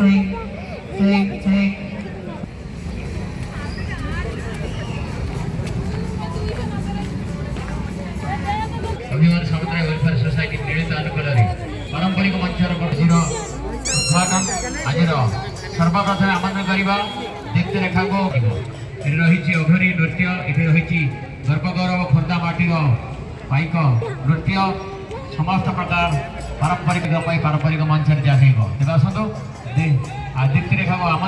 check. अभिमान समुदाय welfare society मिलित अनुकूल पारंपरिक मंचर उद्घाटन आज सर्वप्रथम आमंत्रण करवा देखते रेखा को रही अघरी नृत्य ये रही गर्वगौरव खोर्धा माटीर पाइक नृत्य समस्त प्रकार पारंपरिक मंच जगह तेज आसतु देखते रेखा को आम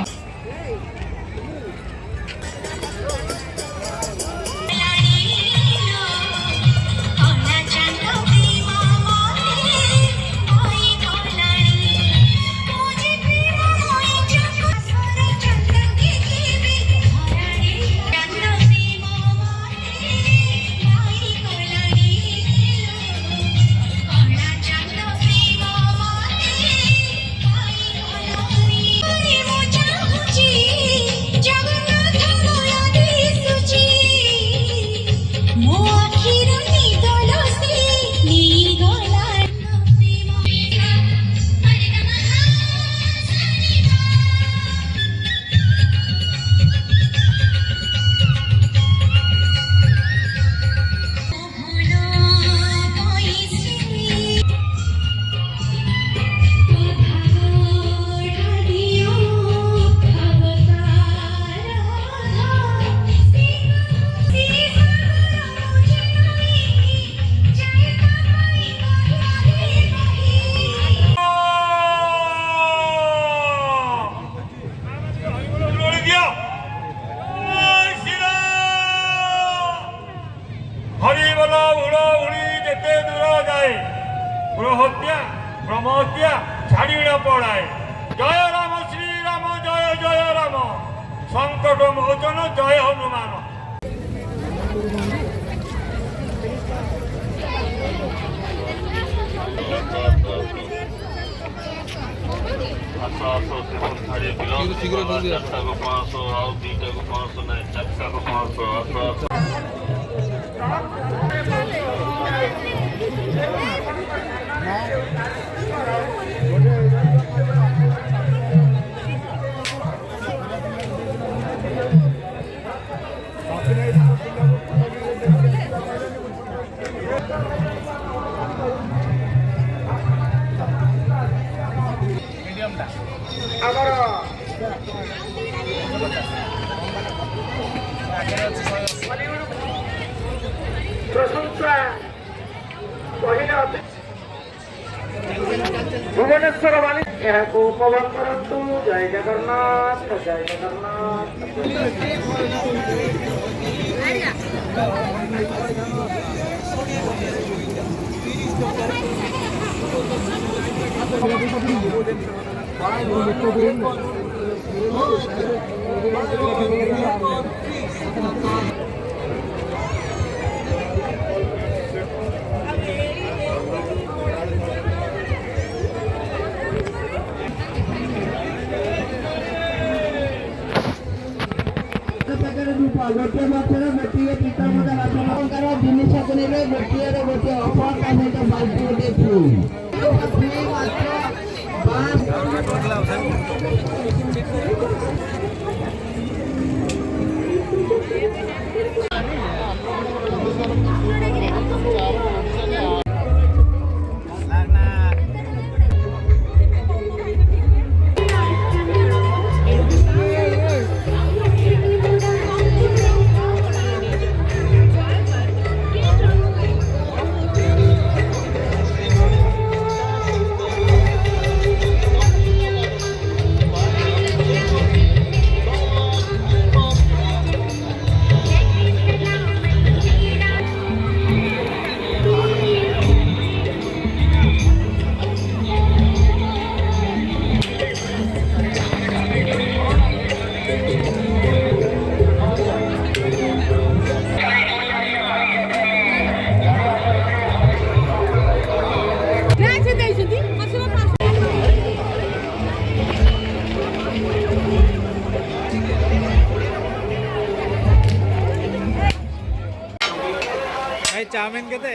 हत्या ब्रह्महत्या छाड़ी न पड़ाए। जय राम श्री राम जय जय राम संकट मोचन जय हनुमान। शीघ्र 500 आउ 2 को 500 ना 4 को 500 भुवनेश्वर वाली उपभोग करतु। जय जगन्नाथ जय जगन्नाथ। गोटे मछर गोटे पीतल मजा जिनिस गोटे गोटे अफर सहित बाल्टी गोटे फ्री चाउमिन केते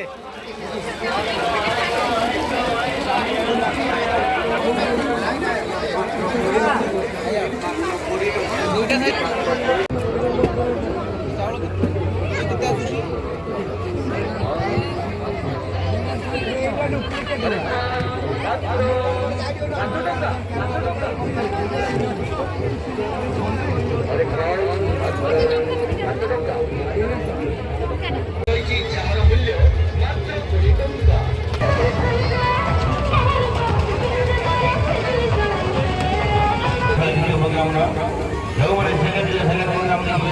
আমরা ଯେଉଁମାନେ ସେକେଣ୍ଡ ଆମେ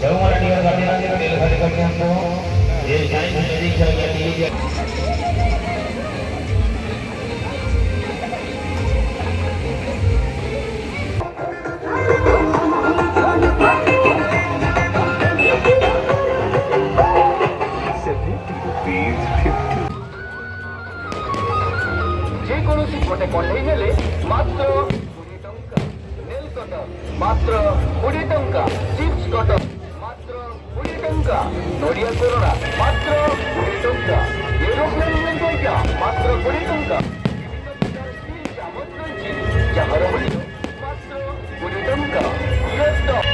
ଯେଉଁମାନେ ଟିକେଟ୍ କାଟିନାହାନ୍ତି ଟିକେଟ୍ ଖାଲି କାଟିଦିଅନ୍ତୁ ଯେ ଯାଇକି ଯେକୌଣସି ଗୋଟେ କଣ୍ଢେଇ ନେଲେ ମାତ୍ର 20 ଟଙ୍କା, ନେଲ୍ କଟର ମାତ୍ର 20 ଟଙ୍କା, ଚିପ୍ସ କଟର ମାତ୍ର 20 ଟଙ୍କା, ନଡ଼ିଆ କୋରଣା ମାତ୍ର 20 ଟଙ୍କା, ଏରୋପ୍ଲେନ୍ ଲେଙ୍କା ମାତ୍ର 20 ଟଙ୍କା, ବିଭିନ୍ନ ପ୍ରକାର ଷ୍ଟିଲ୍ ଚାମଚ ରହିଛି ଯାହାର ମୂଲ୍ୟ ମାତ୍ର 20 ଟଙ୍କା।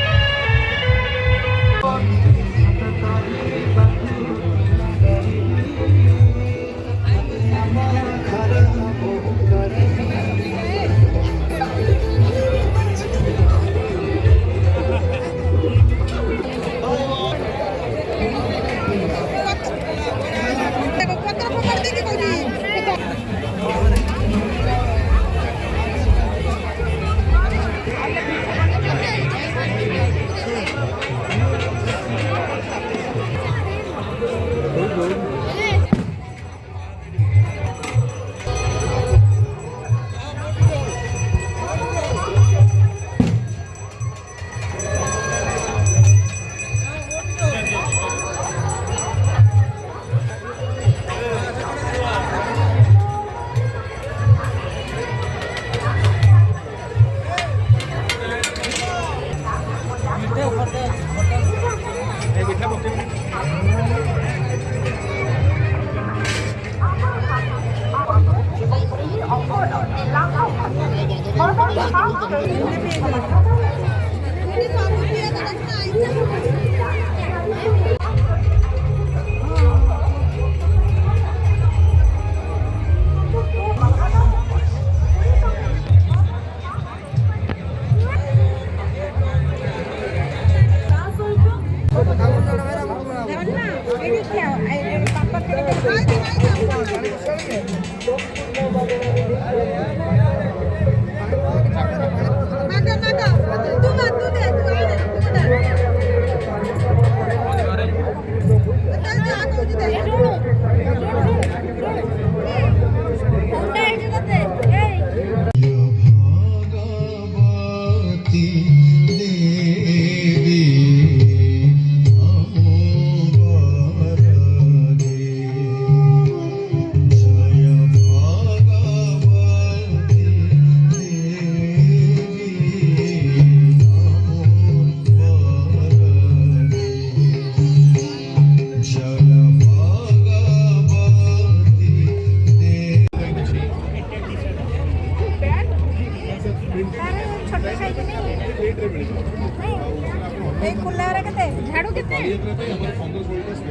झाड़ू कितने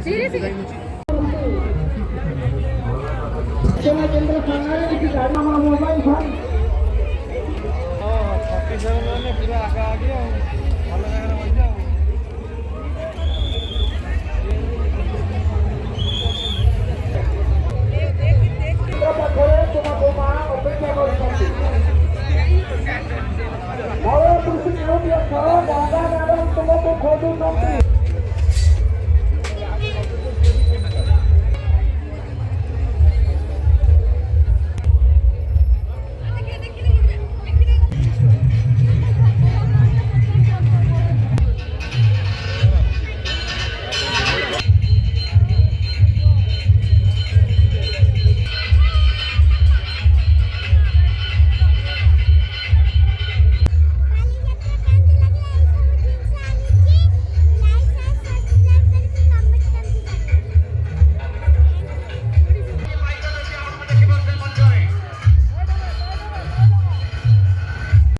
सीरियसली सेवा केंद्र सांगणारे की गाडी मोबाईल फोन पूरा आगे आ गया ଭଲ ଜାଗାରେ ବସିଯାଉ ପାଖରେ ତୁମକୁ ମା ଅପେକ୍ଷା କରୁଛନ୍ତି ମୋର କୃଷି ନିୟୋଜିତ ସହ ଗଙ୍ଗା ମ୍ୟାଡାମ ତୁମକୁ ଖୋଜୁଛନ୍ତି।